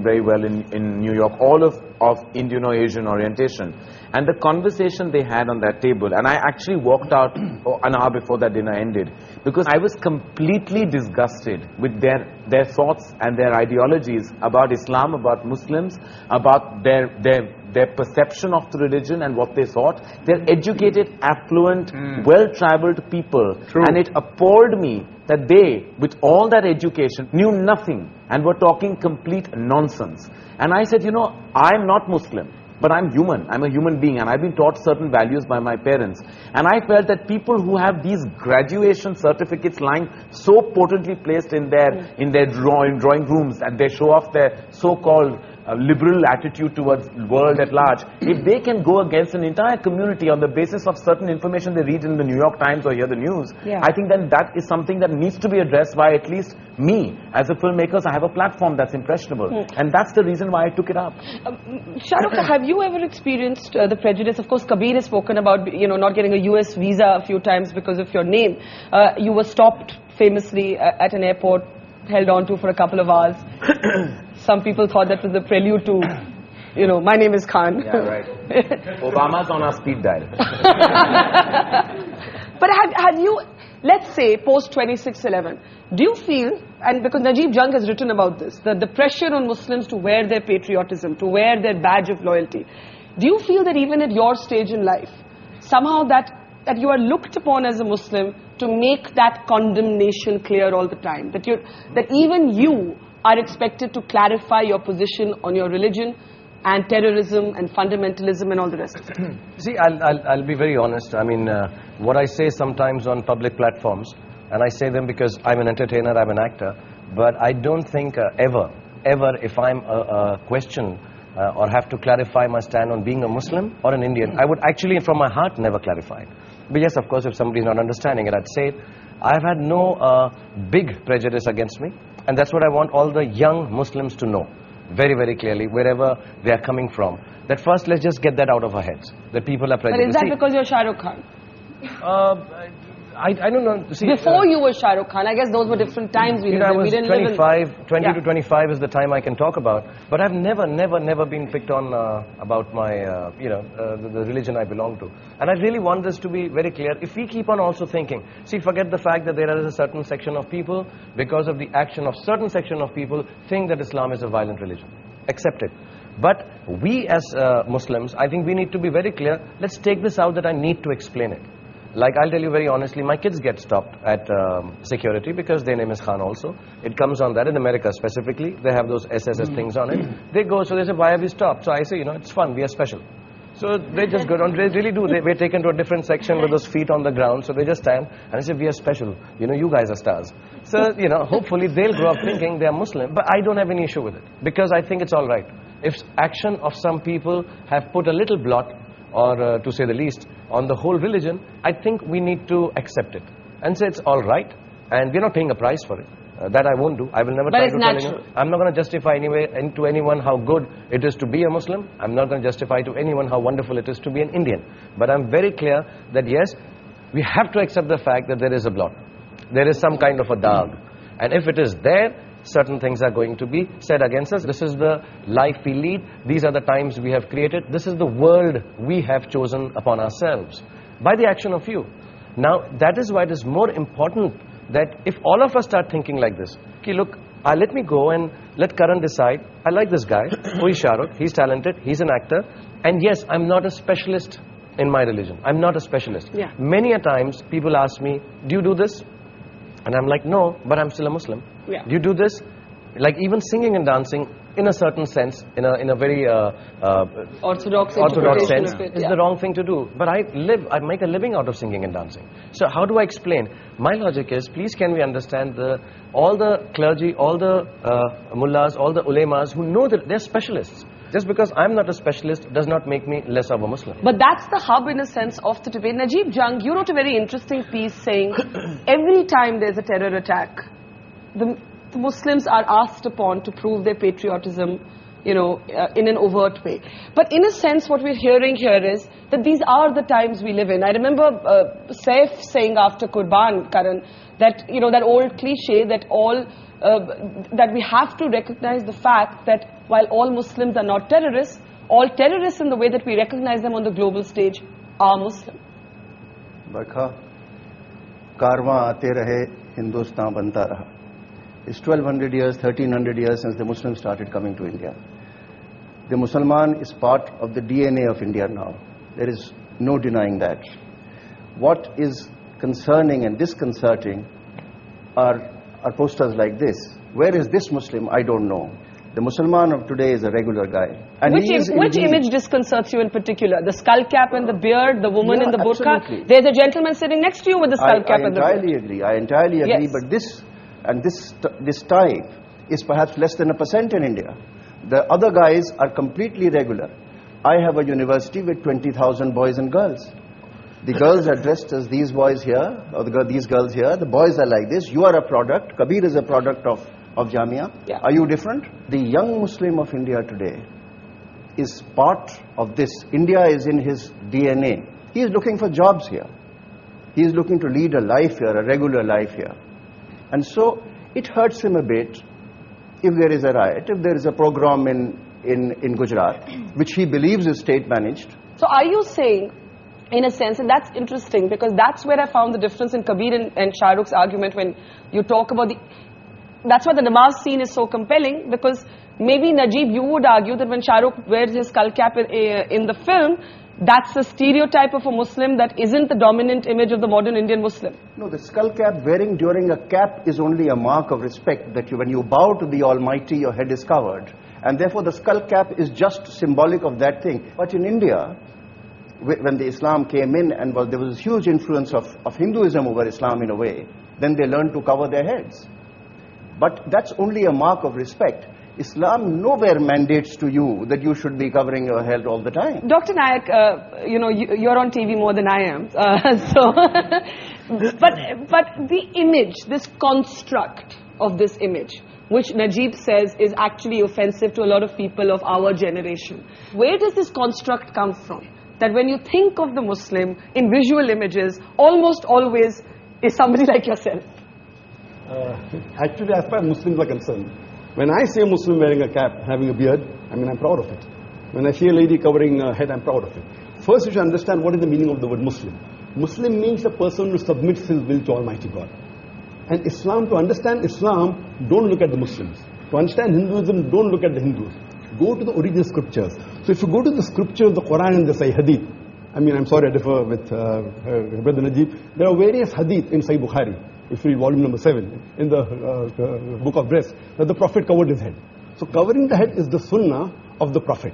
very well in New York, all of Indian or Asian orientation. And the conversation they had on that table, and I actually walked out an hour before that dinner ended, because I was completely disgusted with their thoughts and their ideologies about Islam, about Muslims, about their perception of the religion and what they thought. They're educated, affluent, well-traveled people. True. And it appalled me that they, with all that education, knew nothing and were talking complete nonsense. And I said, you know, I'm not Muslim, but I'm human. I'm a human being, and I've been taught certain values by my parents. And I felt that people who have these graduation certificates lying so potently placed in their drawing rooms, and they show off their so-called liberal attitude towards the world at large, if they can go against an entire community on the basis of certain information they read in the New York Times or hear the news, I think then that is something that needs to be addressed by at least me. As a filmmaker, I have a platform that's impressionable, and that's the reason why I took it up. Shahrukh, have you ever experienced the prejudice? Of course, Kabir has spoken about, you know, not getting a US visa a few times because of your name. You were stopped famously at an airport, held on to for a couple of hours. Some people thought that was the prelude to, you know, my name is Khan. Yeah, right. Obama's on our speed dial. But have you, let's say, post 26/11, do you feel, and because Najib Jung has written about this, the pressure on Muslims to wear their patriotism, to wear their badge of loyalty, do you feel that even at your stage in life, somehow that you are looked upon as a Muslim to make that condemnation clear all the time? That even you are expected to clarify your position on your religion and terrorism and fundamentalism and all the rest of it? See, I'll be very honest. I mean, what I say sometimes on public platforms, and I say them because I'm an entertainer, I'm an actor, but I don't think ever if I'm questioned or have to clarify my stand on being a Muslim or an Indian, I would actually from my heart never clarify it. But yes, of course, if somebody's not understanding it, I'd say it. I've had no big prejudice against me, and that's what I want all the young Muslims to know very, very clearly, wherever they are coming from. That first, let's just get that out of our heads, that people are prejudiced. But is that because you're Shahrukh Khan? I don't know. See, before you were Shahrukh Khan, I guess those were different times. We I was 25, 20 yeah. to 25 is the time I can talk about. But I've never been picked on about my, the religion I belong to. And I really want this to be very clear. If we keep on also thinking, see, forget the fact that there is a certain section of people, because of the action of certain section of people, think that Islam is a violent religion. Accept it. But we as Muslims, I think we need to be very clear. Let's take this out that I need to explain it. Like, I'll tell you very honestly, my kids get stopped at security because their name is Khan also. It comes on that in America specifically. They have those SSS things on it. They go, so they say, why have you stopped? So I say, you know, it's fun, we are special. So they just go down, they really do. We're taken to a different section with those feet on the ground. So they just stand and I say, we are special. You know, you guys are stars. So, you know, hopefully they'll grow up thinking they are Muslim. But I don't have any issue with it because I think it's all right. If action of some people have put a little blot, or to say the least, on the whole religion, I think we need to accept it and say it's all right, and we're not paying a price for it. That I won't do. I will never try to tell anyone. I'm not going to justify to anyone how good it is to be a Muslim. I'm not going to justify to anyone how wonderful it is to be an Indian. But I'm very clear that yes, we have to accept the fact that there is a blot. There is some kind of a dog. And if it is there, certain things are going to be said against us. This is the life we lead. These are the times we have created. This is the world we have chosen upon ourselves by the action of you. Now, that is why it is more important that if all of us start thinking like this, okay, look, let me go and let Karan decide. I like this guy, who is Shahrukh, he's talented, he's an actor, and yes, I'm not a specialist in my religion. I'm not a specialist. Yeah. Many a times, people ask me, do you do this? And I'm like, no, but I'm still a Muslim. Yeah. Do you do this? Like even singing and dancing, in a certain sense, in a very orthodox sense, it, is the wrong thing to do. But I make a living out of singing and dancing. So how do I explain? My logic is, please can we understand all the clergy, all the mullahs, all the ulemas who know that they're specialists. Just because I'm not a specialist does not make me less of a Muslim. But that's the hub, in a sense, of the debate. Najib Jung, you wrote a very interesting piece saying every time there's a terror attack, the Muslims are asked upon to prove their patriotism, you know, in an overt way. But in a sense, what we're hearing here is that these are the times we live in. I remember Saif saying after Qurban, Karan, that, you know, that old cliche that that we have to recognize the fact that while all Muslims are not terrorists, all terrorists in the way that we recognize them on the global stage are Muslim. Barkha, कारवां आते रहे, हिंदुस्तान बनता रहा. It's 1200 years, 1300 years since the Muslims started coming to India. The Musliman is part of the DNA of India now. There is no denying that. What is concerning and disconcerting are posters like this. Where is this Muslim? I don't know. The Musliman of today is a regular guy. And which image disconcerts you in particular? The skull cap and the beard, the woman in the burqa? Absolutely. There's a gentleman sitting next to you with the skull cap and the beard. I entirely agree. Yes. But this type is perhaps less than 1% in India. The other guys are completely regular. I have a university with 20,000 boys and girls. The girls are dressed as these boys here, or these girls here. The boys are like this. You are a product. Kabir is a product of Jamia. Yeah. Are you different? The young Muslim of India today is part of this. India is in his DNA. He is looking for jobs here. He is looking to lead a life here, a regular life here. And so it hurts him a bit if there is a riot, if there is a pogrom in Gujarat, which he believes is state managed. So are you saying, in a sense, and that's interesting because that's where I found the difference in Kabir and Shahrukh's argument when you talk about the... That's why the namaz scene is so compelling because maybe Najib, you would argue that when Shahrukh wears his skull cap in the film, that's the stereotype of a Muslim that isn't the dominant image of the modern Indian Muslim. No, the skull cap wearing during a cap is only a mark of respect that when you bow to the Almighty, your head is covered. And therefore the skull cap is just symbolic of that thing. But in India, when the Islam came in and there was a huge influence of Hinduism over Islam in a way, then they learned to cover their heads. But that's only a mark of respect. Islam nowhere mandates to you that you should be covering your head all the time. Dr. Naik, you're on TV more than I am. But the image, this construct of this image, which Najib says is actually offensive to a lot of people of our generation. Where does this construct come from? That when you think of the Muslim in visual images, almost always is somebody like yourself. Actually, as far as Muslims are concerned, when I see a Muslim wearing a cap, having a beard, I'm proud of it. When I see a lady covering her head, I'm proud of it. First, you should understand what is the meaning of the word Muslim. Muslim means a person who submits his will to Almighty God. And Islam, to understand Islam, don't look at the Muslims. To understand Hinduism, don't look at the Hindus. Go to the original scriptures. So if you go to the scriptures of the Quran and the Sahih Hadith, I'm sorry, I differ with Brother Najib. There are various hadith in Sahih Bukhari, if you read volume number 7, in the book of dress, that the Prophet covered his head. So covering the head is the sunnah of the Prophet.